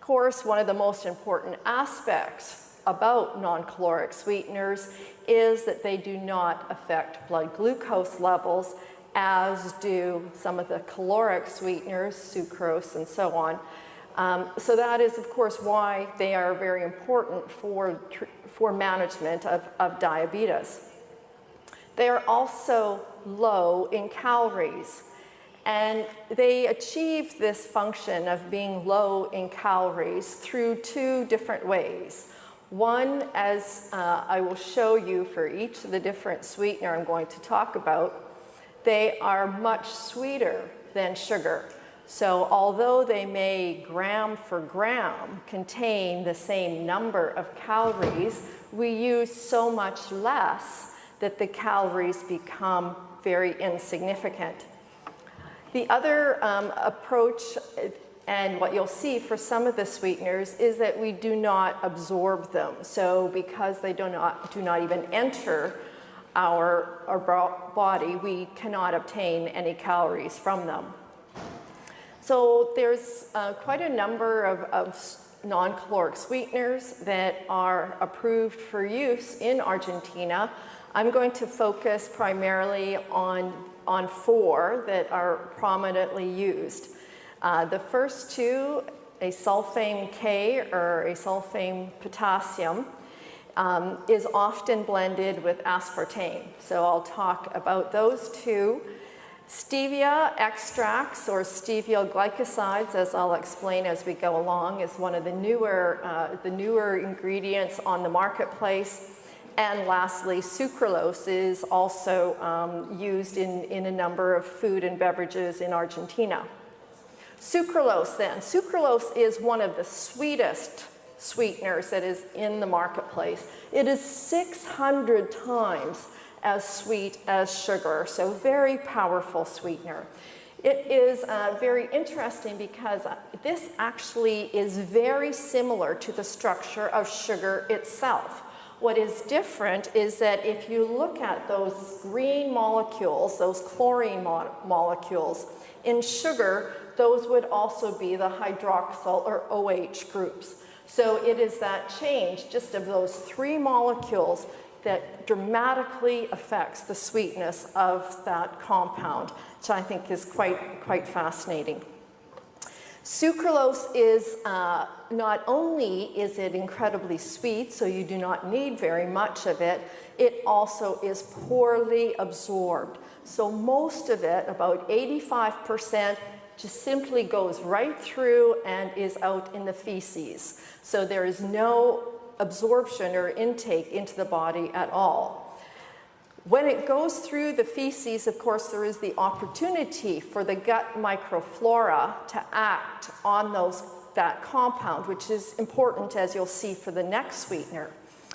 course, one of the most important aspects about non-caloric sweeteners is that they do not affect blood glucose levels, as do some of the caloric sweeteners, sucrose and so on. So that is, of course, why they are very important for management of diabetes. They are also low in calories, and they achieve this function of being low in calories through two different ways. One, as I will show you for each of the different sweetener I'm going to talk about, they are much sweeter than sugar. So although they may gram for gram contain the same number of calories, we use so much less that the calories become very insignificant. The other approach, and what you'll see for some of the sweeteners, is that we do not absorb them. So because they do not even enter our body, we cannot obtain any calories from them. So there's quite a number of non-caloric sweeteners that are approved for use in Argentina. I'm going to focus primarily on 4 that are prominently used. The first 2, a sulfame K or a sulfame potassium, is often blended with aspartame. So I'll talk about those 2. Stevia extracts, or stevia glycosides, as I'll explain as we go along, is one of the newer ingredients on the marketplace. And lastly, sucralose is also used in a number of food and beverages in Argentina. Sucralose then. Sucralose is one of the sweetest sweeteners that is in the marketplace. It is 600 times as sweet as sugar, so very powerful sweetener. It is very interesting because this actually is very similar to the structure of sugar itself. What is different is that if you look at those green molecules, those chlorine molecules, in sugar, those would also be the hydroxyl or OH groups. So it is that change just of those 3 molecules that dramatically affects the sweetness of that compound, which I think is quite fascinating. Sucralose is not only is it incredibly sweet, so you do not need very much of it, it also is poorly absorbed. So most of it, about 85%, just simply goes right through and is out in the feces. So there is no absorption or intake into the body at all. When it goes through the feces, of course, there is the opportunity for the gut microflora to act on that compound, which is important, as you'll see, for the next sweetener.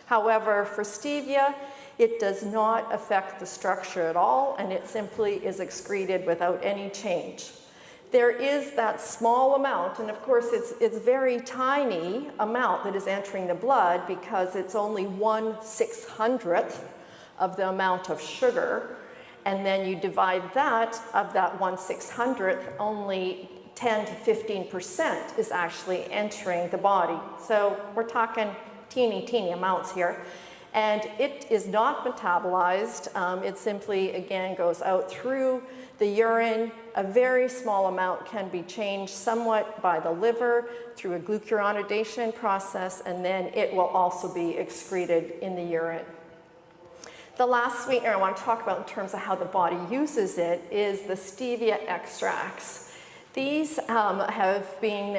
However, for stevia, it does not affect the structure at all, and it simply is excreted without any change. There is that small amount, and of course it's very tiny amount that is entering the blood because it's only 1/600th of the amount of sugar, and then you divide that, of that 1/600th, only 10 to 15% is actually entering the body. So we're talking teeny amounts here. And it is not metabolized. It simply, again, goes out through the urine. A very small amount can be changed somewhat by the liver through a glucuronidation process, and then it will also be excreted in the urine. The last sweetener I want to talk about in terms of how the body uses it is the stevia extracts. These have been,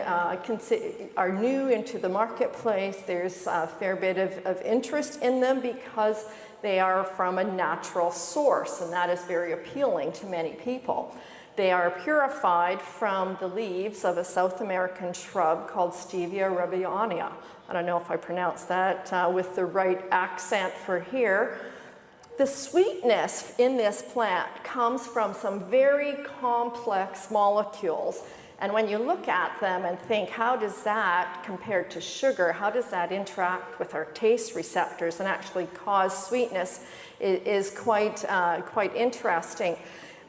are new into the marketplace. There's a fair bit of interest in them because they are from a natural source, and that is very appealing to many people. They are purified from the leaves of a South American shrub called Stevia rubiania. I don't know if I pronounced that with the right accent for here. The sweetness in this plant comes from some very complex molecules. And when you look at them and think, how does that, compared to sugar, how does that interact with our taste receptors and actually cause sweetness, is quite interesting.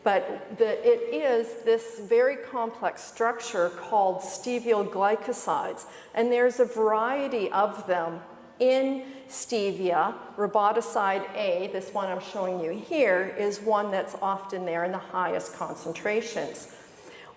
But it is this very complex structure called steviol glycosides, and there's a variety of them in stevia. Riboside A, this one I'm showing you here, is one that's often there in the highest concentrations.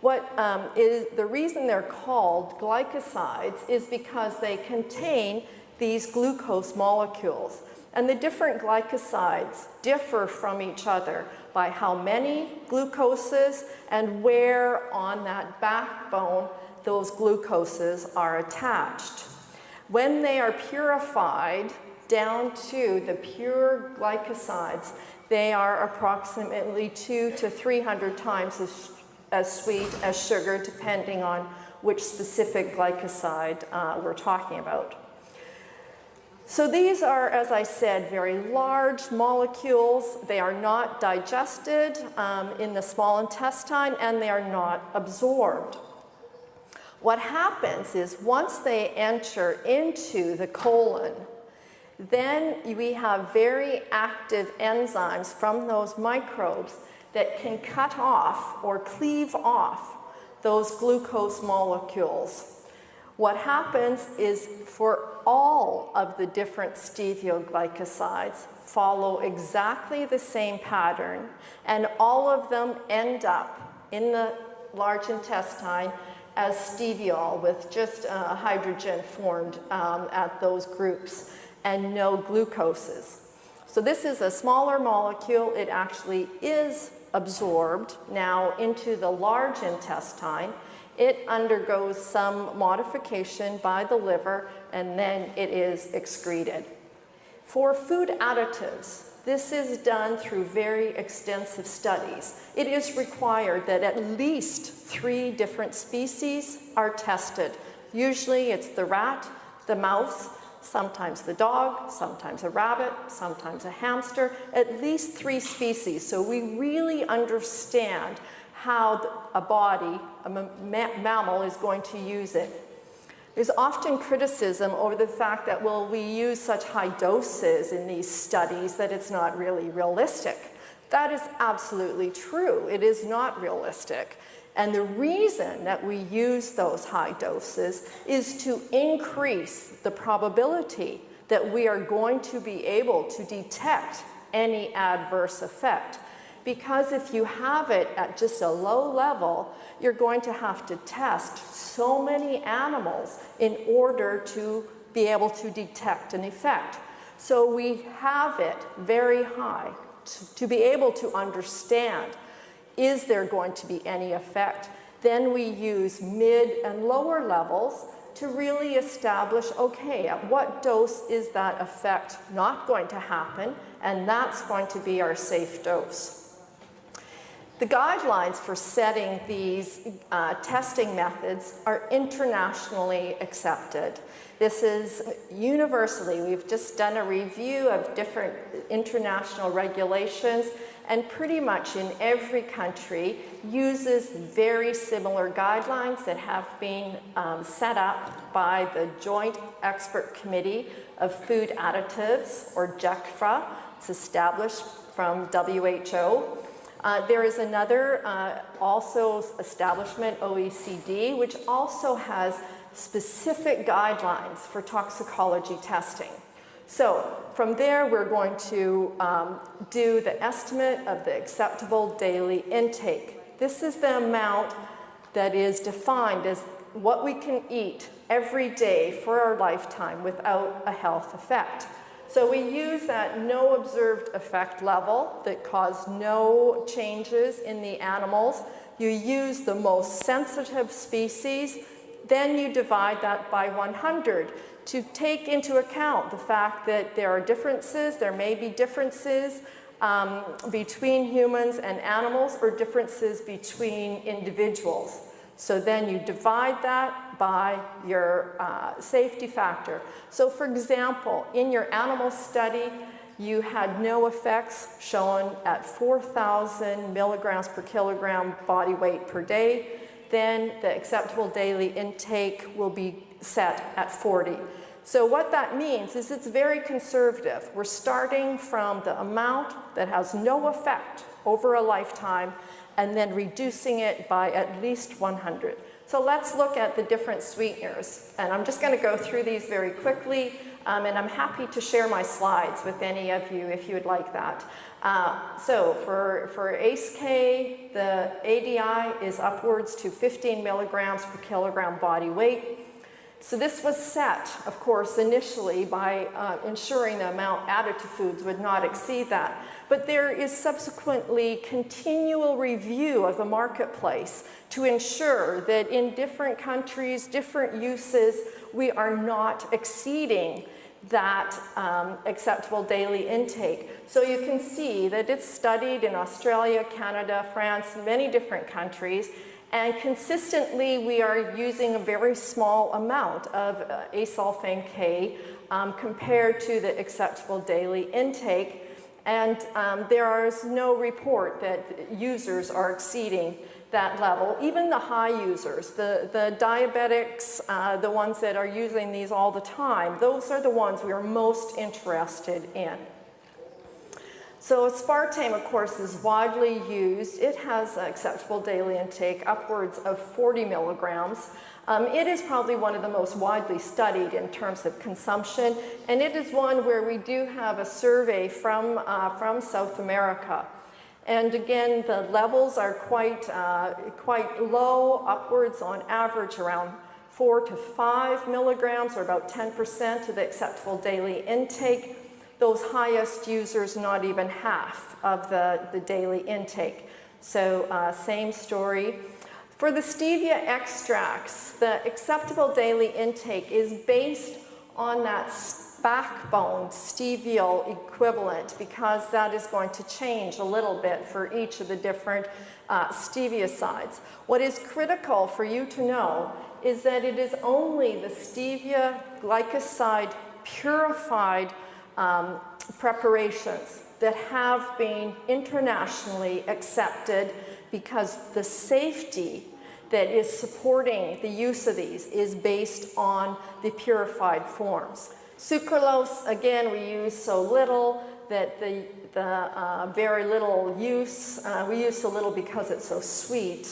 The reason they're called glycosides is because they contain these glucose molecules. And the different glycosides differ from each other by how many glucoses and where on that backbone those glucoses are attached. When they are purified down to the pure glycosides, they are approximately 200 to 300 times as sweet as sugar, depending on which specific glycoside we're talking about. So these are, as I said, very large molecules. They are not digested in the small intestine, and they are not absorbed. What happens is once they enter into the colon, then we have very active enzymes from those microbes that can cut off or cleave off those glucose molecules. What happens is for all of the different steviol glycosides follow exactly the same pattern, and all of them end up in the large intestine as steviol with just hydrogen formed at those groups and no glucoses. So this is a smaller molecule. It actually is absorbed now into the large intestine. It undergoes some modification by the liver, and then it is excreted. For food additives, this is done through very extensive studies. It is required that at least 3 different species are tested. Usually it's the rat, the mouse, sometimes the dog, sometimes a rabbit, sometimes a hamster, at least 3 species. So we really understand how a body, a mammal, is going to use it. There's often criticism over the fact that, well, we use such high doses in these studies that it's not really realistic. That is absolutely true. It is not realistic. And the reason that we use those high doses is to increase the probability that we are going to be able to detect any adverse effect. Because if you have it at just a low level, you're going to have to test so many animals in order to be able to detect an effect. So we have it very high to be able to understand, is there going to be any effect? Then we use mid and lower levels to really establish, okay, at what dose is that effect not going to happen? And that's going to be our safe dose. The guidelines for setting these testing methods are internationally accepted. This is universally. We've just done a review of different international regulations, and pretty much in every country uses very similar guidelines that have been set up by the Joint Expert Committee of Food Additives, or JECFA. It's established from WHO. There is another also establishment, OECD, which also has specific guidelines for toxicology testing. So from there, we're going to do the estimate of the acceptable daily intake. This is the amount that is defined as what we can eat every day for our lifetime without a health effect. So we use that no observed effect level that caused no changes in the animals. You use the most sensitive species, then you divide that by 100 to take into account the fact that there are differences, there may be differences between humans and animals, or differences between individuals. So then you divide that by your safety factor. So for example, in your animal study, you had no effects shown at 4,000 milligrams per kilogram body weight per day. Then the acceptable daily intake will be set at 40. So what that means is it's very conservative. We're starting from the amount that has no effect over a lifetime, and then reducing it by at least 100. So let's look at the different sweeteners. And I'm just going to go through these very quickly, and I'm happy to share my slides with any of you if you would like that. So for ACE-K, the ADI is upwards to 15 milligrams per kilogram body weight. So this was set, of course, initially by ensuring the amount added to foods would not exceed that. But there is subsequently continual review of the marketplace to ensure that in different countries, different uses, we are not exceeding that acceptable daily intake. So you can see that it's studied in Australia, Canada, France, many different countries. And consistently, we are using a very small amount of acesulfame K compared to the acceptable daily intake. And there is no report that users are exceeding that level. Even the high users, the diabetics, the ones that are using these all the time, those are the ones we are most interested in. So aspartame, of course, is widely used. It has an acceptable daily intake upwards of 40 milligrams. It is probably one of the most widely studied in terms of consumption, and it is one where we do have a survey from South America. And again, the levels are quite low, upwards on average around 4 to 5 milligrams, or about 10% of the acceptable daily intake. Those highest users, not even half of the daily intake. So same story. For the stevia extracts, the acceptable daily intake is based on that backbone steviol equivalent, because that is going to change a little bit for each of the different steviosides. What is critical for you to know is that it is only the stevia glycoside purified preparations that have been internationally accepted, because the safety that is supporting the use of these is based on the purified forms. Sucralose, again, we use so little that the very little use, we use so little because it's so sweet,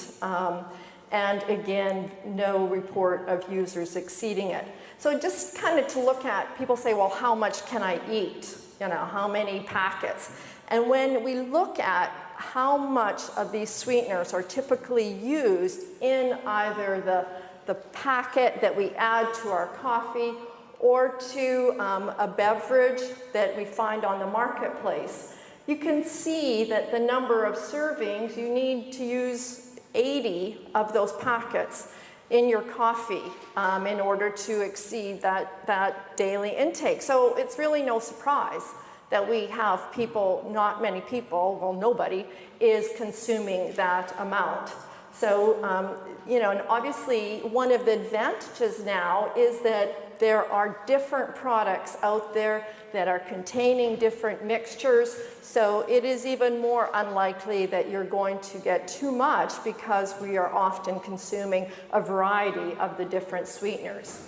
and again, no report of users exceeding it. So just kind of to look at, people say, well, how much can I eat? You know, how many packets? And when we look at how much of these sweeteners are typically used in either the packet that we add to our coffee or to a beverage that we find on the marketplace, you can see that the number of servings, you need to use 80 of those packets in your coffee in order to exceed that daily intake. So it's really no surprise that we have people, not many people, well, nobody is consuming that amount. So, you know, and obviously one of the advantages now is that there are different products out there that are containing different mixtures. So it is even more unlikely that you're going to get too much, because we are often consuming a variety of the different sweeteners.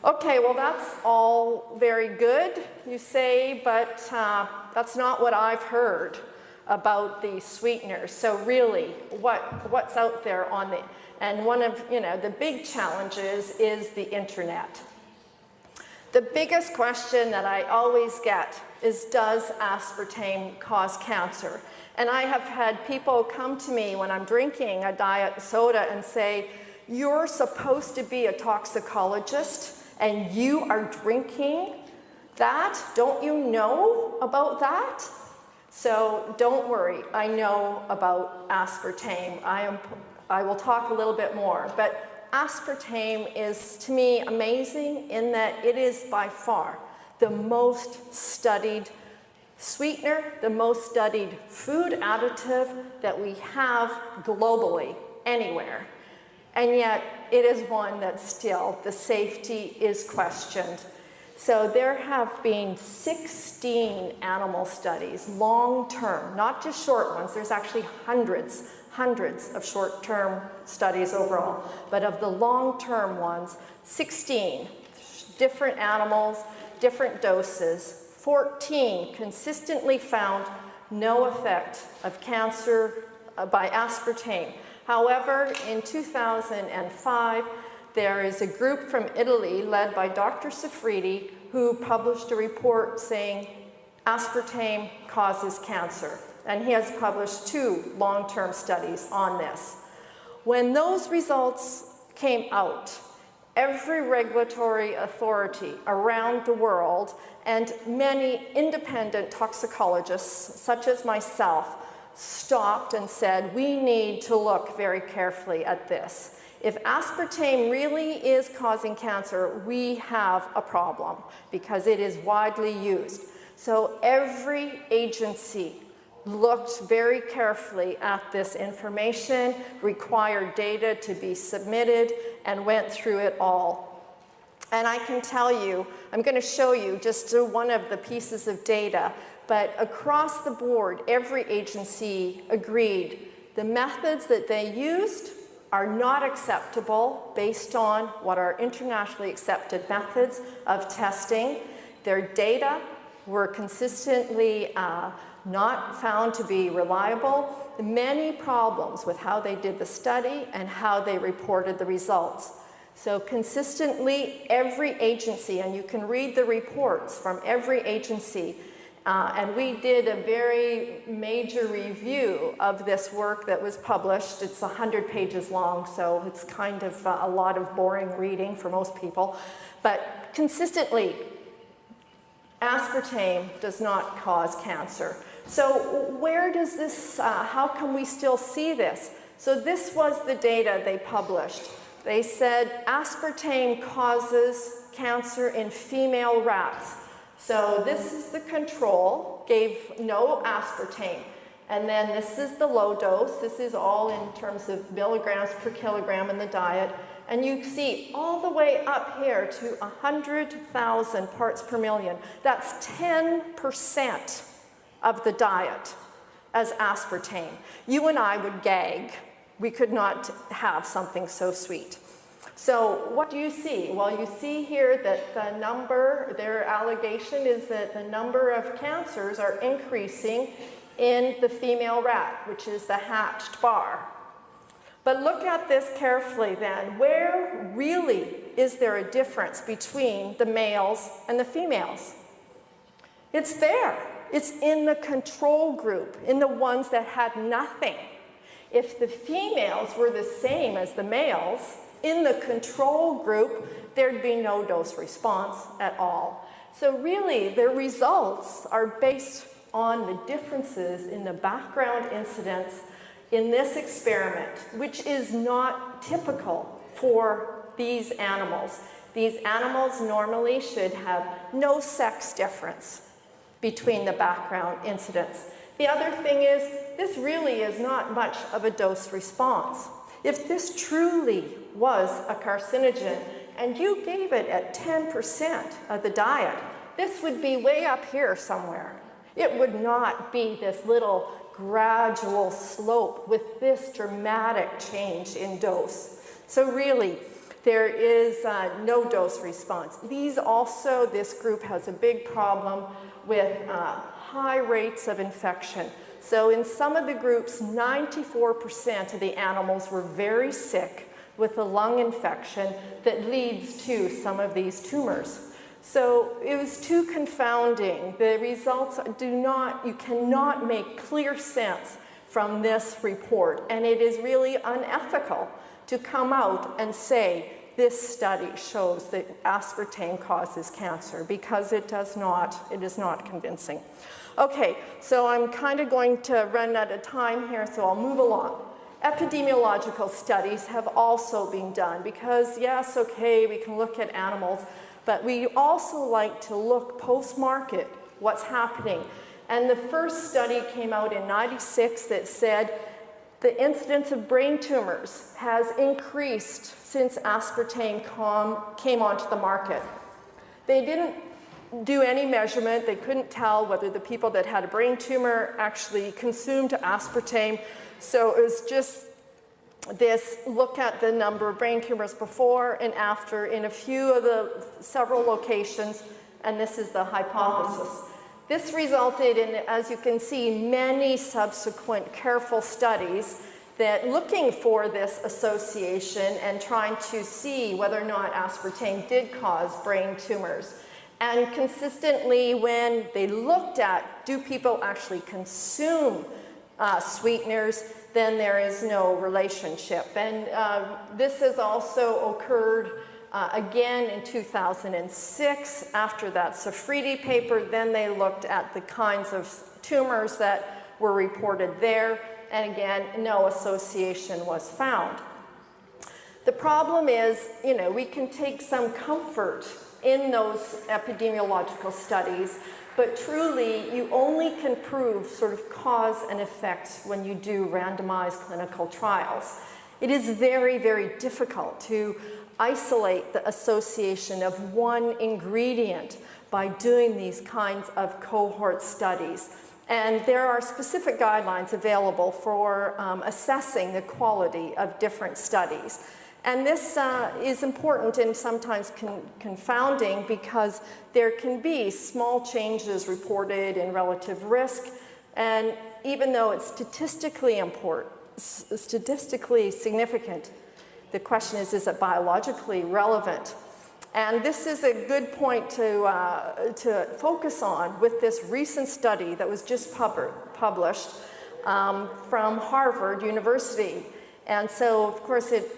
Okay, well, that's all very good, you say, but that's not what I've heard about these sweeteners. So really, what's out there on the, and one of, you know, the big challenges is the internet. The biggest question that I always get is, does aspartame cause cancer? And I have had people come to me when I'm drinking a diet soda and say, you're supposed to be a toxicologist and you are drinking that? Don't you know about that? So don't worry, I know about aspartame. I will talk a little bit more, but aspartame is, to me, amazing in that it is by far the most studied sweetener, the most studied food additive that we have globally, anywhere. And yet, it is one that still, the safety is questioned. So there have been 16 animal studies, long-term, not just short ones. There's actually hundreds of short-term studies overall. But of the long-term ones, 16 different animals, different doses, 14 consistently found no effect of cancer by aspartame. However, in 2005, there is a group from Italy led by Dr. Seguridad who published a report saying aspartame causes cancer. And he has published 2 long-term studies on this. When those results came out, every regulatory authority around the world and many independent toxicologists, such as myself, stopped and said, we need to look very carefully at this. If aspartame really is causing cancer, we have a problem because it is widely used. So every agency looked very carefully at this information, required data to be submitted, and went through it all. And I can tell you, I'm going to show you just one of the pieces of data, but across the board, every agency agreed the methods that they used are not acceptable based on what are internationally accepted methods of testing. Their data were consistently not found to be reliable. Many problems with how they did the study and how they reported the results. So consistently, every agency, and you can read the reports from every agency, and we did a very major review of this work that was published. It's 100 pages long, so it's kind of a lot of boring reading for most people. But consistently, aspartame does not cause cancer. So where does this, how can we still see this? So this was the data they published. They said aspartame causes cancer in female rats. So this is the control, gave no aspartame. And then this is the low dose. This is all in terms of milligrams per kilogram in the diet. And you see all the way up here to 100,000 parts per million. That's 10% of the diet as aspartame. You and I would gag. We could not have something so sweet. So what do you see? Well, you see here that the number, their allegation is that the number of cancers are increasing in the female rat, which is the hatched bar. But look at this carefully then. Where really is there a difference between the males and the females? It's there. It's in the control group, in the ones that had nothing. If the females were the same as the males, in the control group, there'd be no dose response at all. So really, the results are based on the differences in the background incidence in this experiment, which is not typical for these animals. These animals normally should have no sex difference between the background incidence. The other thing is, this really is not much of a dose response. If this truly was a carcinogen and you gave it at 10% of the diet, this would be way up here somewhere. It would not be this little gradual slope with this dramatic change in dose. So really, there is no dose response. This group has a big problem with high rates of infection. So in some of the groups, 94% of the animals were very sick with a lung infection that leads to some of these tumors. So it was too confounding. The results you cannot make clear sense from this report. And it is really unethical to come out and say, this study shows that aspartame causes cancer, because it is not convincing. Okay, so I'm kind of going to run out of time here, so I'll move along. Epidemiological studies have also been done because, yes, okay, we can look at animals, but we also like to look post-market, what's happening. And the first study came out in '96 that said the incidence of brain tumors has increased since aspartame came onto the market. They didn't do any measurement. They couldn't tell whether the people that had a brain tumor actually consumed aspartame. So it was just this look at the number of brain tumors before and after in a few of the several locations, and this is the hypothesis. This resulted in, as you can see, many subsequent careful studies that looking for this association and trying to see whether or not aspartame did cause brain tumors. And consistently, when they looked at, do people actually consume sweeteners, then there is no relationship. And this has also occurred again in 2006 after that Safridi paper. Then they looked at the kinds of tumors that were reported there, and again, no association was found. The problem is, you know, we can take some comfort in those epidemiological studies, but truly you only can prove sort of cause and effect when you do randomized clinical trials. It is very, very difficult to isolate the association of one ingredient by doing these kinds of cohort studies. And there are specific guidelines available for assessing the quality of different studies. And this is important and sometimes confounding because there can be small changes reported in relative risk, and even though it's statistically significant, the question is it biologically relevant? And this is a good point to focus on with this recent study that was just published from Harvard University. And so, of course, it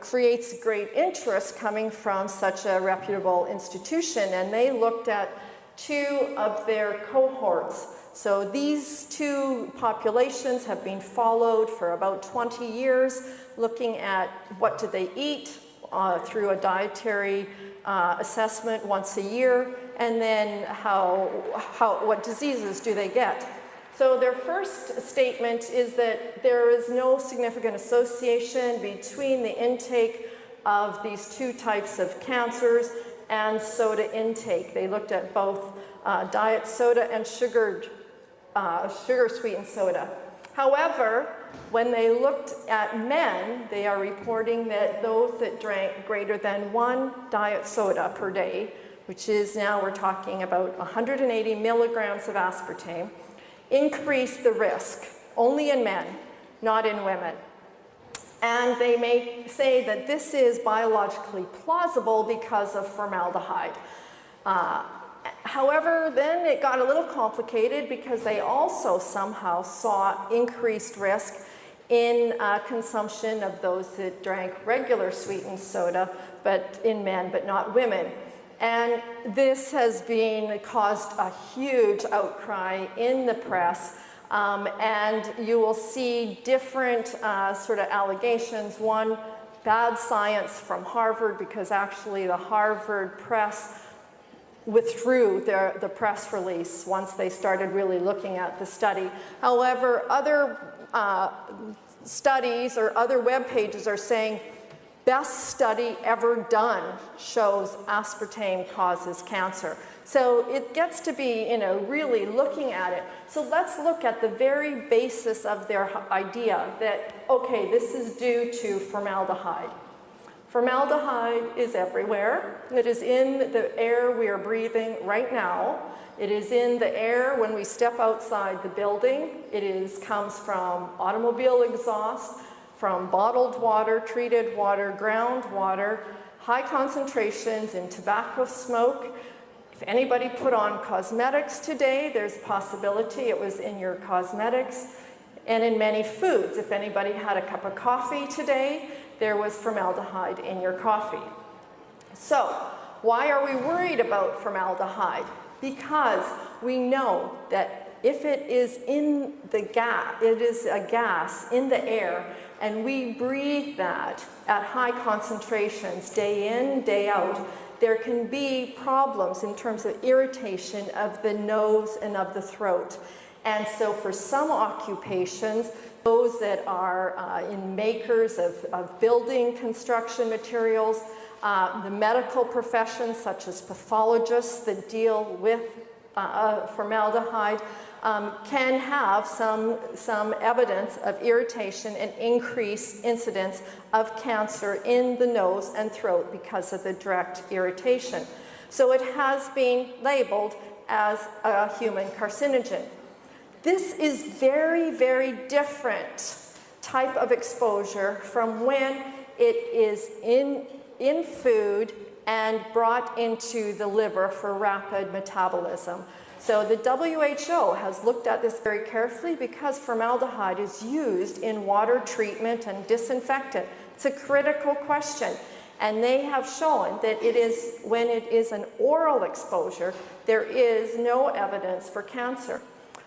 creates great interest coming from such a reputable institution. And they looked at 2 of their cohorts. So these 2 populations have been followed for about 20 years, looking at what do they eat through a dietary assessment once a year, and then what diseases do they get. So their first statement is that there is no significant association between the intake of these 2 types of cancers and soda intake. They looked at both diet soda and sugar-sweetened soda. However, when they looked at men, they are reporting that those that drank greater than 1 diet soda per day, which is now we're talking about 180 milligrams of aspartame, increase the risk only in men, not in women. And they may say that this is biologically plausible because of formaldehyde. However, then it got a little complicated because they also somehow saw increased risk in consumption of those that drank regular sweetened soda, but in men, but not women. And this has caused a huge outcry in the press, and you will see different sort of allegations. One, bad science from Harvard, because actually the Harvard press withdrew the press release once they started really looking at the study. However, other studies or other web pages are saying best study ever done shows aspartame causes cancer. So it gets to be, you know, really looking at it. So let's look at the very basis of their idea that, okay, this is due to formaldehyde. Formaldehyde is everywhere. It is in the air we are breathing right now. It is in the air when we step outside the building. It comes from automobile exhaust, from bottled water, treated water, groundwater, high concentrations in tobacco smoke. If anybody put on cosmetics today, there's a possibility it was in your cosmetics, and in many foods. If anybody had a cup of coffee today, there was formaldehyde in your coffee. So, why are we worried about formaldehyde? Because we know that if it is in the gas, it is a gas in the air, and we breathe that at high concentrations day in, day out, there can be problems in terms of irritation of the nose and of the throat. And so for some occupations, those that are in makers of building construction materials, the medical professions such as pathologists that deal with formaldehyde can have some evidence of irritation and increased incidence of cancer in the nose and throat because of the direct irritation. So it has been labeled as a human carcinogen. This is very, very different type of exposure from when it is in food and brought into the liver for rapid metabolism. So the WHO has looked at this very carefully because formaldehyde is used in water treatment and disinfectant. It's a critical question. And they have shown that it is, when it is an oral exposure, there is no evidence for cancer.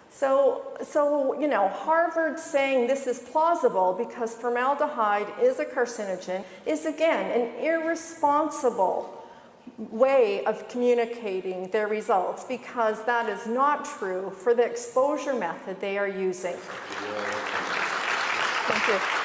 So, you know, Harvard saying this is plausible because formaldehyde is a carcinogen is, again, an irresponsible way of communicating their results, because that is not true for the exposure method they are using. Thank you.